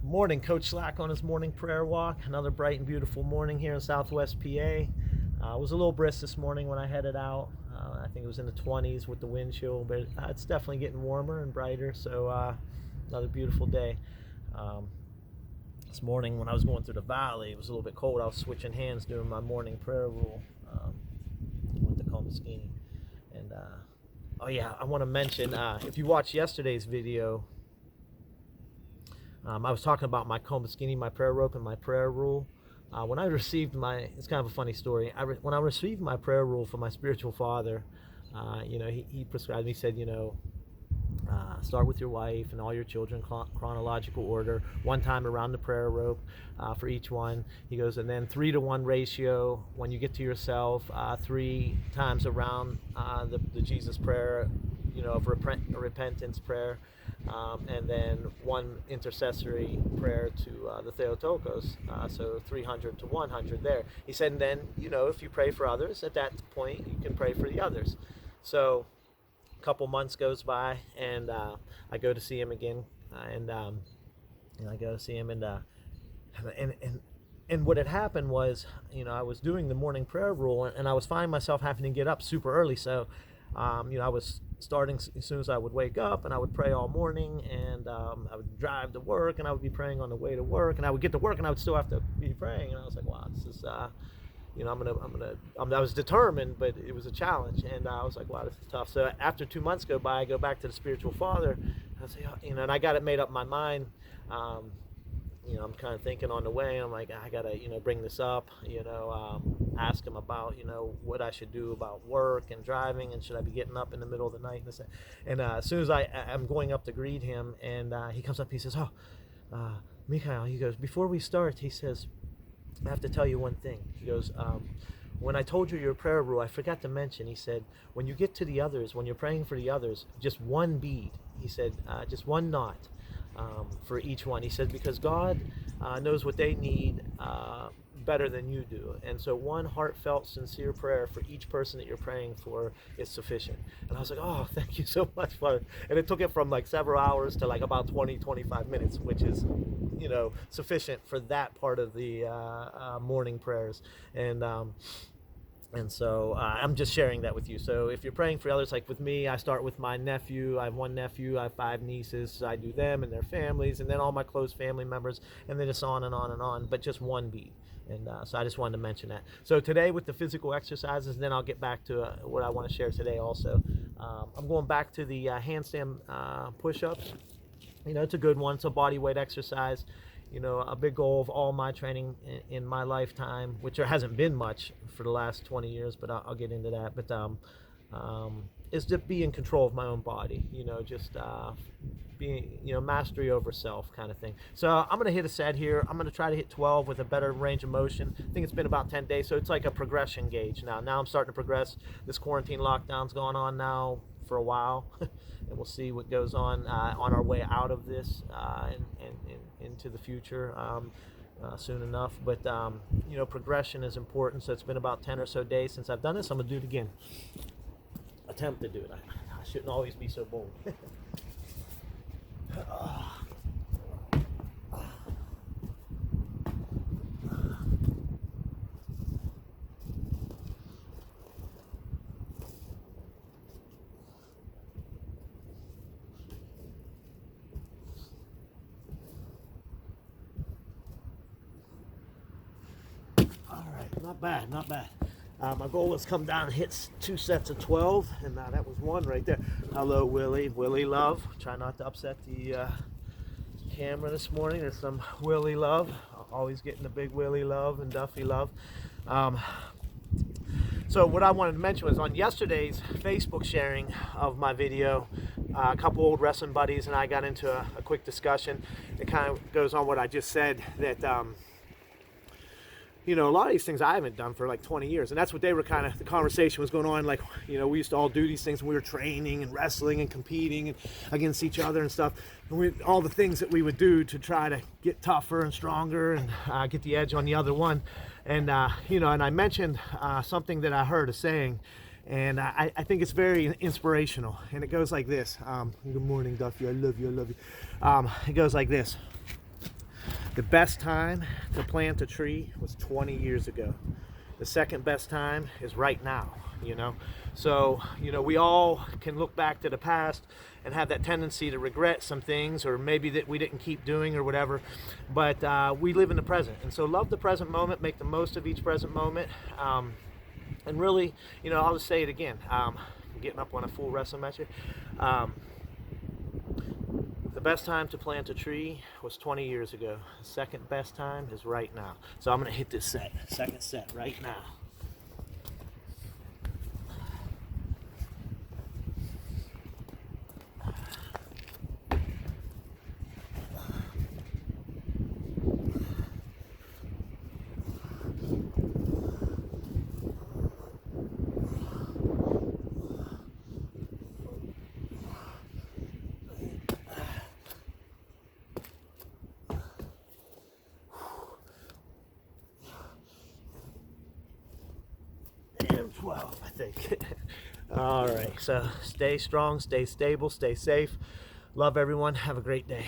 Morning, Coach Slack on his morning prayer walk. Another bright and beautiful morning here in Southwest PA. It was a little brisk this morning when I headed out. I think it was in the 20s with the wind chill, but it's definitely getting warmer and brighter. So another beautiful day. This morning when I was going through the valley, it was a little bit cold. I was switching hands doing my morning prayer rule with the Combeskini. And oh yeah, I want to mention, if you watched yesterday's video, I was talking about my Combeskini, my prayer rope, and my prayer rule. When I received it's kind of a funny story. When I received my prayer rule from my spiritual father, he prescribed me, he said, start with your wife and all your children, chronological order, one time around the prayer rope for each one. He goes, and then 3-to-1 ratio when you get to yourself, 3 times around the Jesus prayer, of repentance prayer. And then 1 intercessory prayer to the Theotokos, so 300 to 100 there. He said, and then, if you pray for others, at that point, you can pray for the others. So a couple months goes by, and I go to see him again, and I go to see him, and what had happened was, I was doing the morning prayer rule, and I was finding myself having to get up super early, so I was starting as soon as I would wake up, and I would pray all morning, and I would drive to work, and I would be praying on the way to work, and I would get to work, and I would still have to be praying, and I was like, wow, this is, I was determined, but it was a challenge, and I was like, wow, this is tough. So after 2 months go by, I go back to the spiritual father, and I say, and I got it made up in my mind. I'm kind of thinking on the way, and I'm like, I gotta, bring this up, ask him about, what I should do about work and driving, and should I be getting up in the middle of the night and this. And as soon as I'm going up to greet him, and he comes up, he says, Mikhail, he goes, before we start, he says, I have to tell you one thing. He goes, when I told you your prayer rule, I forgot to mention, he said, when you get to the others, when you're praying for the others, just 1 bead, he said, just 1 knot. For each one. He said, because God knows what they need better than you do. And so 1 heartfelt, sincere prayer for each person that you're praying for is sufficient. And I was like, oh, thank you so much, Father. And it took it from like several hours to like about 20-25 minutes, which is, sufficient for that part of the morning prayers. And so I'm just sharing that with you. So if you're praying for others, like with me, I start with my nephew. I have 1 nephew. I have 5 nieces. So I do them and their families, and then all my close family members, and then it's on and on and on, but just 1 bead. And so I just wanted to mention that. So today with the physical exercises, then I'll get back to what I want to share today also. I'm going back to the handstand push-ups. It's a good one. It's a body weight exercise. A big goal of all my training in my lifetime, which there hasn't been much for the last 20 years, but I'll get into that. But is to be in control of my own body, just being, mastery over self kind of thing. So I'm going to hit a set here. I'm going to try to hit 12 with a better range of motion. I think it's been about 10 days, so it's like a progression gauge now. Now I'm starting to progress. This quarantine lockdown's going on now for a while, and we'll see what goes on our way out of this and into the future soon enough. But progression is important. So it's been about 10 or so days since I've done this. I'm gonna do it again. Attempt to do it. I shouldn't always be so bold. Not bad, not bad. My goal was come down and hit 2 sets of 12, and that was 1 right there. Hello, Willie. Willie love. Try not to upset the camera this morning. There's some Willie love. Always getting the big Willie love and Duffy love. So what I wanted to mention was on yesterday's Facebook sharing of my video, a couple old wrestling buddies and I got into a quick discussion. It kind of goes on what I just said, that a lot of these things I haven't done for like 20 years. And that's what they were the conversation was going on. Like, we used to all do these things when we were training and wrestling and competing and against each other and stuff. And all the things that we would do to try to get tougher and stronger and get the edge on the other one. And, and I mentioned something that I heard a saying, and I think it's very inspirational. And it goes like this. Good morning, Duffy. I love you. I love you. It goes like this. The best time to plant a tree was 20 years ago. The second best time is right now, you know. So, you know, we all can look back to the past and have that tendency to regret some things, or maybe that we didn't keep doing or whatever. But we live in the present, and so love the present moment, make the most of each present moment, and really, you know, I'll just say it again. I'm getting up on a full wrestling match here. The best time to plant a tree was 20 years ago. The second best time is right now. So I'm going to hit this set, second set right now. And 12, I think. All right, so stay strong, stay stable, stay safe. Love everyone. Have a great day.